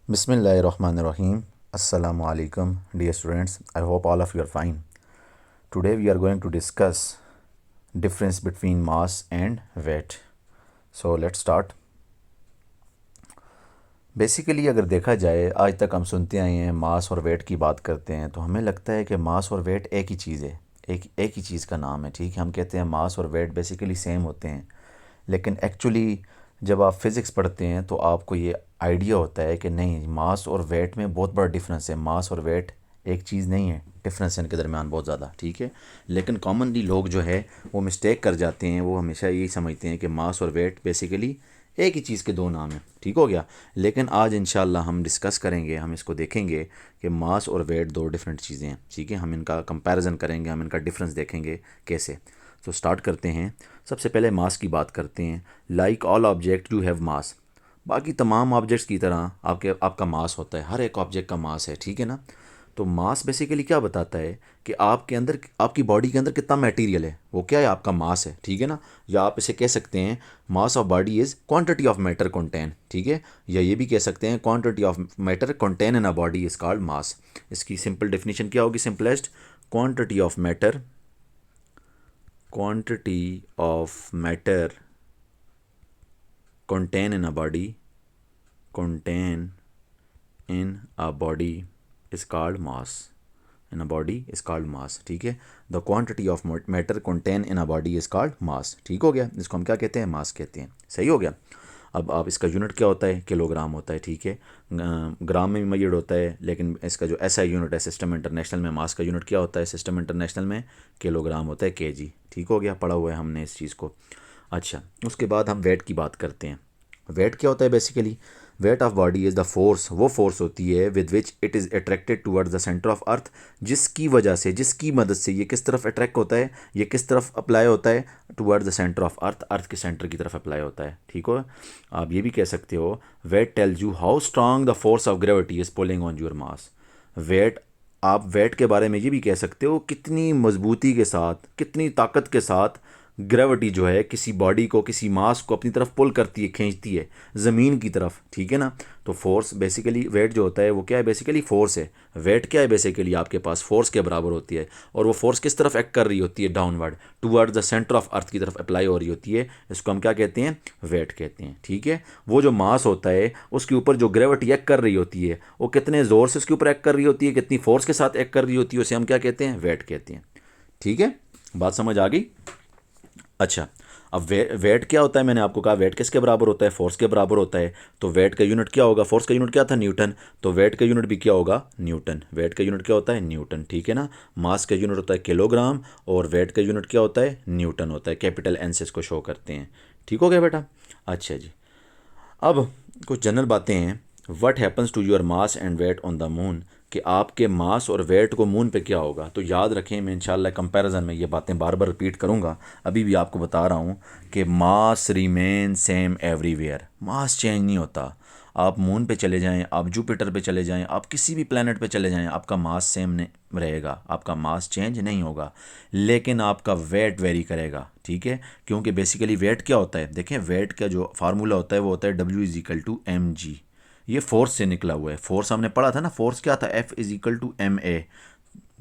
Bismillahirrahmanirrahim. Assalamu alaikum, dear students. I hope all of you are fine. Today we are going to discuss difference between mass and weight. So let's start. Basically अगर देखा जाए आज तक हम सुनते आए हैं मास और वेट की बात करते हैं तो हमें लगता है कि मास और वेट एक ही चीज़ है, एक ही चीज़ का नाम है। ठीक है, हम कहते हैं मास और वेट बेसिकली सेम होते हैं, लेकिन एक्चुअली जब आप फिज़िक्स पढ़ते हैं तो आपको ये आइडिया होता है कि नहीं, मास और वेट में बहुत बड़ा डिफरेंस है। मास और वेट एक चीज़ नहीं है, डिफरेंस है इनके दरमियान बहुत ज़्यादा। ठीक है, लेकिन कॉमनली लोग जो है वो मिस्टेक कर जाते हैं, वो हमेशा यही समझते हैं कि मास और वेट बेसिकली एक ही चीज़ के दो नाम हैं। ठीक हो गया, लेकिन आज इंशाल्लाह हम डिस्कस करेंगे, हम इसको देखेंगे कि मास और वेट दो डिफरेंट चीज़ें हैं। ठीक है, हम इनका कंपैरिजन करेंगे, हम इनका डिफरेंस देखेंगे कैसे। तो स्टार्ट करते हैं। सबसे पहले मास की बात करते हैं। Like all object you have मास। बाकी तमाम ऑब्जेक्ट्स की तरह आपका मास होता है, हर एक ऑब्जेक्ट का मास है। ठीक है ना। तो मास बेसिकली क्या बताता है कि आपके अंदर, आपकी बॉडी के अंदर कितना मटेरियल है, वो क्या है, आपका मास है। ठीक है ना। या आप इसे कह सकते हैं mass of body is quantity of matter contain. ठीक है, या ये भी कह सकते हैं quantity of matter contain in a body is called मास। इसकी सिंपल डेफिनेशन क्या होगी, simplest, quantity of matter, quantity of matter contain in a body, contain in a body is called mass. In a body is called mass. ठीक है, the quantity of matter contain in a body is called mass. ठीक हो गया, इसको हम क्या कहते हैं, मास कहते हैं। सही हो गया। अब आप इसका यूनिट क्या होता है, किलोग्राम होता है। ठीक है, ग्राम में भी मेजर्ड होता है, लेकिन इसका जो एसआई यूनिट है सिस्टम इंटरनेशनल में, मास का यूनिट क्या होता है सिस्टम इंटरनेशनल में, किलोग्राम होता है, केजी। ठीक हो गया, पढ़ा हुआ है हमने इस चीज़ को। अच्छा, उसके बाद हम वेट की बात करते हैं। वेट क्या होता है basically, weight of body is the force, वो फोर्स होती है with which it is attracted towards the center of अर्थ, जिसकी वजह से, जिसकी मदद से ये किस तरफ अट्रैक्ट होता है, ये किस तरफ अप्लाई होता है, towards the center of earth, earth के सेंटर की तरफ अप्लाई होता है। ठीक हो, आप ये भी कह सकते हो weight tells you how strong the force of gravity is pulling on your mass. Weight, आप वेट के बारे में ये भी कह सकते हो कितनी मजबूती के साथ, कितनी ताकत के साथ ग्रेविटी जो है किसी बॉडी को, किसी मास को अपनी तरफ पुल करती है, खींचती है ज़मीन की तरफ। ठीक है ना। तो फोर्स बेसिकली, वेट जो होता है वो क्या है, बेसिकली फोर्स है। वेट क्या है, बेसिकली आपके पास फोर्स के बराबर होती है, और वो फोर्स किस तरफ एक्ट कर रही होती है, downward toward the center of अर्थ की तरफ अप्लाई हो रही होती है। इसको हम क्या कहते हैं, वेट कहते हैं। ठीक है, वो जो मास होता है उसके ऊपर जो ग्रेविटी एक्ट कर रही होती है, वो कितने ज़ोर से उसके ऊपर एक्ट कर रही होती है, कितनी फोर्स के साथ एक्ट कर रही होती है, उसे हम क्या कहते हैं, वेट कहते हैं। ठीक है, बात समझ आ गई। अच्छा, अब वेट क्या होता है, मैंने आपको कहा वेट किसके बराबर होता है, फोर्स के बराबर होता है। तो वेट का यूनिट क्या होगा, फोर्स का यूनिट क्या था, न्यूटन। तो वेट का यूनिट भी क्या होगा, न्यूटन। वेट का यूनिट क्या होता है, न्यूटन। ठीक है ना। मास का यूनिट होता है किलोग्राम, और वेट का यूनिट क्या होता है, न्यूटन होता है। कैपिटल एन से इसको शो करते हैं। ठीक हो गया बेटा। अच्छा जी, अब कुछ जनरल बातें हैं। What happens to your mass and weight on the moon, कि आपके मास और वेट को मून पे क्या होगा। तो याद रखें, मैं इंशाल्लाह कंपैरिजन में ये बातें बार बार रिपीट करूँगा, अभी भी आपको बता रहा हूँ कि mass remain same everywhere, mass change नहीं होता। आप मून पे चले जाएं, आप जुपिटर पे चले जाएं, आप किसी भी प्लेनेट पे चले जाएं, आपका मास सेम नहीं रहेगा, आपका मास चेंज नहीं होगा, लेकिन आपका वेट वेरी करेगा। ठीक है, क्योंकि बेसिकली वेट क्या होता है, देखें वेट का जो फार्मूला होता है वो होता है W = mg। ये फोर्स से निकला हुआ है। फोर्स हमने पढ़ा था ना, फोर्स क्या था, F = ma।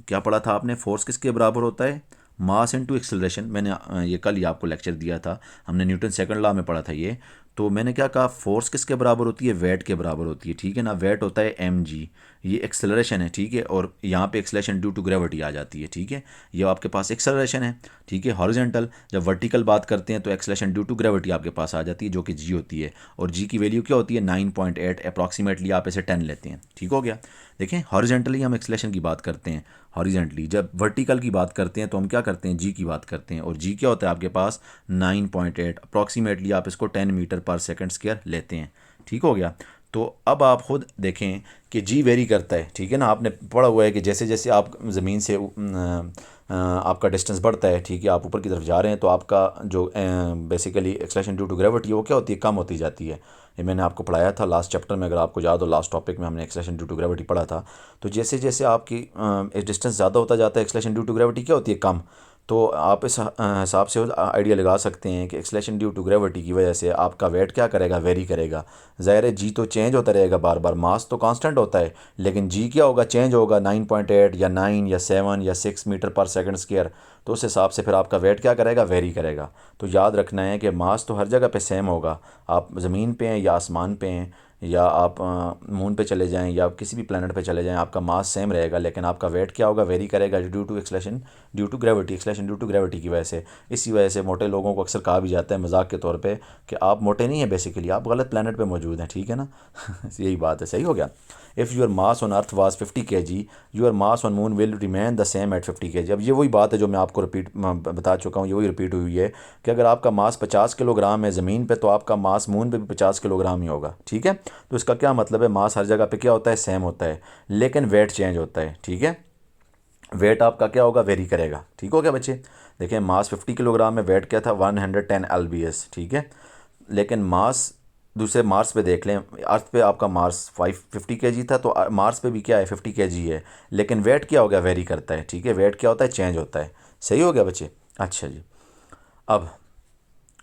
क्या पढ़ा था आपने, फोर्स किसके बराबर होता है, मास इनटू एक्सेलरेशन। मैंने ये कल ही आपको लेक्चर दिया था, हमने न्यूटन सेकंड लॉ में पढ़ा था ये। तो मैंने क्या कहा, फोर्स किसके बराबर होती है, वेट के बराबर होती है। ठीक है ना, वेट होता है mg, ये एक्सेलरेशन है। ठीक है, और यहाँ पे एक्सेलरेशन ड्यू टू ग्रेविटी आ जाती है। ठीक है, ये आपके पास एक्सेलरेशन है। ठीक है, हॉरिजॉन्टल, जब वर्टिकल बात करते हैं तो एक्सेलरेशन ड्यू टू ग्रेविटी आपके पास आ जाती है, जो कि g होती है, और g की वैल्यू क्या होती है, 9.8 अप्रॉक्सीमेटली, आप इसे 10 लेते हैं। ठीक हो गया। देखें, हॉरिजॉन्टली हम एक्सेलरेशन की बात करते हैं, हॉरिजेंटली। जब वर्टिकल की बात करते हैं तो हम क्या करते हैं, जी की बात करते हैं, और जी क्या होता है आपके पास, 9.8 अप्रॉक्सीमेटली, आप इसको 10 मीटर पर सेकंड स्क्वायर लेते हैं। ठीक हो गया। तो अब आप खुद देखें कि जी वेरी करता है। ठीक है ना, आपने पढ़ा हुआ है कि जैसे जैसे आप ज़मीन से आपका डिस्टेंस बढ़ता है, ठीक है, आप ऊपर की तरफ जा रहे हैं, तो आपका जो basically acceleration due to gravity वो क्या होती है, कम होती जाती है। ये मैंने आपको पढ़ाया था लास्ट चैप्टर में, अगर आपको याद हो, लास्ट टॉपिक में हमने एक्सेलरेशन ड्यू टू ग्रेविटी पढ़ा था। तो जैसे जैसे आपकी डिस्टेंस ज़्यादा होता जाता है, एक्सेलरेशन ड्यू टू ग्रेविटी क्या होती है, कम। तो आप इस हिसाब से आइडिया लगा सकते हैं कि एक्सलेशन ड्यू टू ग्रेविटी की वजह से आपका वेट क्या करेगा, वेरी करेगा। ज़ाहिर है जी तो चेंज होता रहेगा बार बार, मास तो कांस्टेंट होता है, लेकिन जी क्या होगा, चेंज होगा 9.8 या 9 या 7 या 6 मीटर पर सेकंड स्क्वायर। तो उस हिसाब से फिर आपका वेट क्या करेगा, वेरी करेगा। तो याद रखना है कि मास तो हर जगह पे सेम होगा, आप ज़मीन पे हैं या आसमान पे हैं या आप मून पे चले जाएं या किसी भी प्लेनेट पे चले जाएं, आपका मास सेम रहेगा, लेकिन आपका वेट क्या होगा, वेरी करेगा due to acceleration due to gravity, acceleration due to gravity की वजह से। इसी वजह से मोटे लोगों को अक्सर कहा भी जाता है मजाक के तौर पे कि आप मोटे नहीं हैं, बेसिकली आप गलत प्लेनेट पे मौजूद हैं, ठीक है ना। यही बात है, सही हो गया। If your mass on earth was 50 kg, your mass on moon will remain the same at 50 kg। अब ये वही बात है जो मैं आपको बता चुका हूँ, ये वही रिपीट हुई है कि अगर आपका मास 50 किलोग्राम है ज़मीन पे, तो आपका मास मून पे भी 50 किलोग्राम ही होगा, ठीक है। तो इसका क्या मतलब है, मास हर जगह पे क्या होता है, सेम होता है, लेकिन वेट चेंज होता है, ठीक है। वेट आपका क्या होगा, वेरी करेगा, ठीक हो गया बच्चे। देखिए मास 50 किलोग्राम में, वेट क्या था 110 lbs, ठीक है। लेकिन मास दूसरे मार्स पे देख लें, अर्थ पे आपका मार्स 50 kg था, तो मार्स पे भी क्या है, 50 kg है, लेकिन वेट क्या हो गया, वेरी करता है, ठीक है। वेट क्या होता है, चेंज होता है, सही हो गया बच्चे। अच्छा जी, अब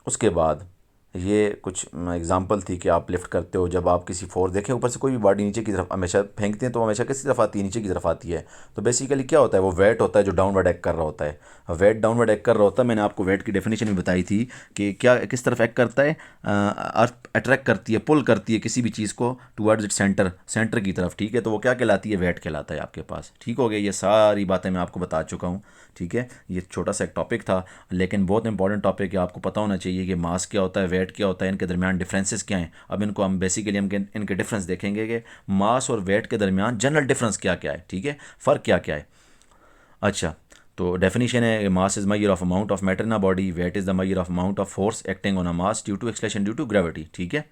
उसके बाद ये कुछ एग्जांपल थी कि आप लिफ्ट करते हो, जब आप किसी फोर्स देखें ऊपर से कोई भी बॉडी नीचे की तरफ हमेशा फेंकते हैं, तो हमेशा किस तरफ आती है, नीचे की तरफ आती है। तो बेसिकली क्या होता है, वो वेट होता है जो डाउनवर्ड एक्ट कर रहा होता है। वेट डाउनवर्ड एक्ट कर रहा होता है, मैंने आपको वेट की डेफिनेशन भी बताई थी कि क्या किस तरफ एक्ट करता है, अर्थ अट्रैक्ट करती है, पुल करती है किसी भी चीज़ को टुवर्ड्स इट सेंटर, सेंटर की तरफ, ठीक है। तो वो क्या कहलाती है, वेट कहलाता है आपके पास, ठीक हो गया। ये सारी बातें मैं आपको बता चुका हूँ, ठीक है। ये छोटा सा एक टॉपिक था, लेकिन बहुत इंपॉर्टेंट टॉपिक है, आपको पता होना चाहिए कि मास क्या होता है, वेट क्या होता है, इनके दरमियान डिफरेंसेस क्या हैं। अब इनको हम बेसिकली हम इनके डिफरेंस देखेंगे कि मास और वेट के दरमियान जनरल डिफरेंस क्या क्या है, ठीक है, फ़र्क क्या क्या है। अच्छा, तो डेफिनेशन है, mass is measure of amount of matter in a body, weight is the measure of amount of force acting on a mass due to acceleration due to gravity, ठीक है।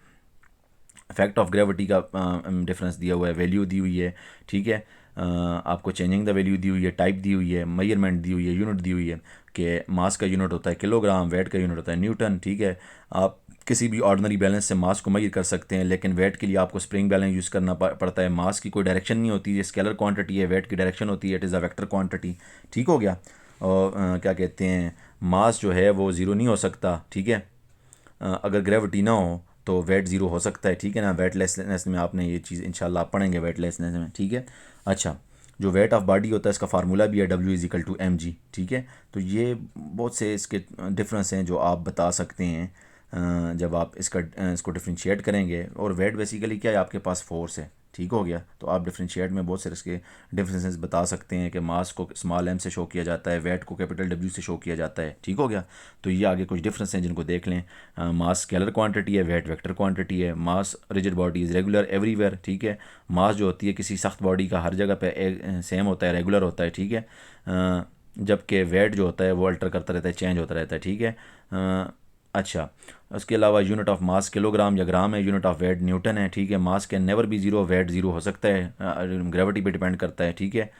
इफेक्ट ऑफ ग्रेविटी का difference दिया हुआ है, value दी हुई है, ठीक है। आपको चेंजिंग द वैल्यू दी हुई है, टाइप दी हुई है, मेजरमेंट दी हुई है, यूनिट दी हुई है कि मास का यूनिट होता है किलोग्राम, वेट का यूनिट होता है न्यूटन, ठीक है। आप किसी भी ऑर्डिनरी बैलेंस से मास को मेजर कर सकते हैं, लेकिन वेट के लिए आपको स्प्रिंग बैलेंस यूज़ करना पड़ता है। मास की कोई डायरेक्शन नहीं होती, ये स्केलर क्वांटिटी है, वेट की डायरेक्शन होती है, it is a vector quantity, ठीक हो गया। और क्या कहते हैं, मास जो है वो ज़ीरो नहीं हो सकता, ठीक है। अगर ग्रेविटी ना हो तो वेट ज़ीरो हो सकता है, ठीक है ना। वेटलेसनेस में आपने ये चीज़ इंशाल्लाह आप पढ़ेंगे वेटलेसनेस में, ठीक है। अच्छा, जो वेट ऑफ बॉडी होता है इसका फार्मूला भी है W = mg, ठीक है। तो ये बहुत से इसके डिफरेंस हैं जो आप बता सकते हैं जब आप इसको डिफ्रेंशिएट करेंगे। और वेट बेसिकली क्या है, आपके पास फोर्स है, ठीक हो गया। तो आप डिफ्रेंशिएट में बहुत से इसके डिफरेंसेस बता सकते हैं कि मास को स्मॉल m से शो किया जाता है, वेट को कैपिटल W से शो किया जाता है, ठीक हो गया। तो ये आगे कुछ डिफरेंस हैं जिनको देख लें। मास स्केलर क्वांटिटी है, वेट वेक्टर क्वांटिटी है। Mass rigid body is regular everywhere, ठीक है। मास जो होती है किसी सख्त बॉडी का हर जगह पे सेम होता है, रेगुलर होता है, ठीक है। जबकि वेट जो होता है वो अल्टर करता रहता है, चेंज होता रहता है, ठीक है। अच्छा, उसके अलावा यूनिट ऑफ मास किलोग्राम या ग्राम है, यूनिट ऑफ वेट न्यूटन है, ठीक है। Mass can never be zero, weight zero हो सकता है, ग्रेविटी पे डिपेंड करता है, ठीक है।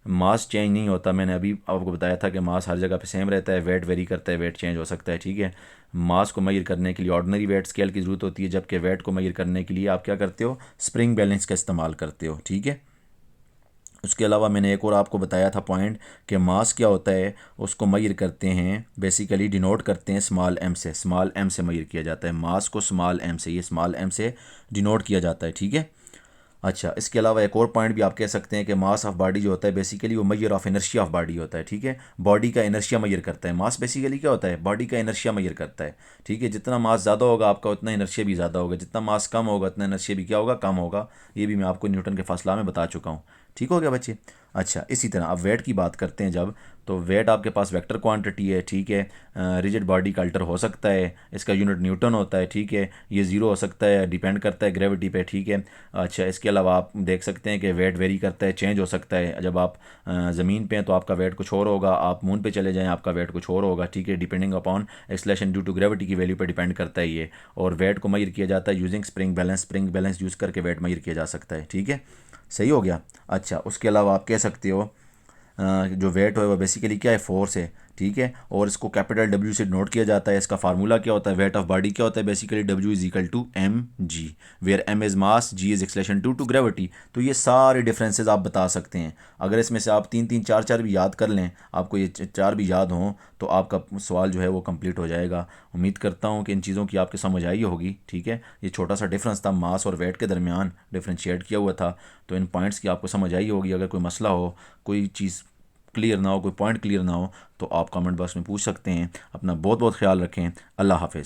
मास चेंज नहीं होता, मैंने अभी आपको बताया था कि मास हर जगह पे सेम रहता है, वेट वेरी करता है, वेट चेंज हो सकता है, ठीक है। मास को मेजर करने के लिए ऑर्डिनरी वेट स्केल की ज़रूरत होती है, जबकि वेट को मेजर करने के लिए आप क्या करते हो, स्प्रिंग बैलेंस का इस्तेमाल करते हो, ठीक है। उसके अलावा मैंने एक और आपको बताया था पॉइंट कि मास क्या होता है, उसको मेजर करते हैं, बेसिकली डिनोट करते हैं स्मॉल एम से, स्मॉल एम से मेजर किया जाता है मास को, स्मॉल एम से, ये स्मॉल एम से डिनोट किया जाता है, ठीक है। अच्छा, इसके अलावा एक और पॉइंट भी आप कह सकते हैं कि मास ऑफ बॉडी जो होता है बेसिकली वो measure of inertia of body होता है, ठीक है। बॉडी का इनर्शिया मेजर करता है मास, बेसिकली क्या होता है, बॉडी का इनर्शिया मेजर करता है, ठीक है। जितना मास ज़्यादा होगा आपका उतना इनर्शिया भी ज़्यादा होगा, जितना मास कम होगा उतना इनर्शिया भी क्या होगा, कम होगा। ये भी मैं आपको न्यूटन के फासला में बता चुका हूँ, ठीक हो गया बच्चे। अच्छा, इसी तरह अब वेट की बात करते हैं जब, तो वेट आपके पास वेक्टर क्वांटिटी है, ठीक है। रिजिड बॉडी का अल्टर हो सकता है, इसका यूनिट न्यूटन होता है, ठीक है। ये ज़ीरो हो सकता है, डिपेंड करता है ग्रेविटी पे, ठीक है। अच्छा, इसके अलावा आप देख सकते हैं कि वेट वेरी करता है, चेंज हो सकता है। जब आप ज़मीन पे हैं तो आपका वेट कुछ और होगा, आप मून पे चले जाएं आपका वेट कुछ और होगा, ठीक है। Depending upon acceleration due to gravity की वैल्यू पे डिपेंड करता है ये। और वेट को मेजर किया जाता है using spring balance, spring balance use करके वेट मेजर किया जा सकता है, ठीक है, सही हो गया। अच्छा, उसके अलावा आप कह सकते हो जो वेट है वो बेसिकली क्या है, फोर्स है, ठीक है। और इसको कैपिटल डब्ल्यू से नोट किया जाता है। इसका फार्मूला क्या होता है, वेट ऑफ बॉडी क्या होता है, basically W is equal to M G, where M is mass, G is acceleration to gravity. तो ये सारे डिफरेंसेस आप बता सकते हैं। अगर इसमें से आप 3 3 4 4 भी याद कर लें, आपको ये 4 भी याद हों, तो आपका सवाल जो है वो कंप्लीट हो जाएगा। उम्मीद करता हूँ कि इन चीज़ों की आपको समझ आई होगी। ठीक है, ये छोटा सा डिफरेंस था, मास और वेट के दरमियान डिफ्रेंशिएट किया हुआ था। तो इन पॉइंट्स की आपको समझ आई होगी। अगर कोई मसला हो, कोई चीज़ क्लियर ना हो, कोई पॉइंट क्लियर ना हो, तो आप कमेंट बॉक्स में पूछ सकते हैं। अपना बहुत बहुत ख्याल रखें। अल्लाह हाफिज़।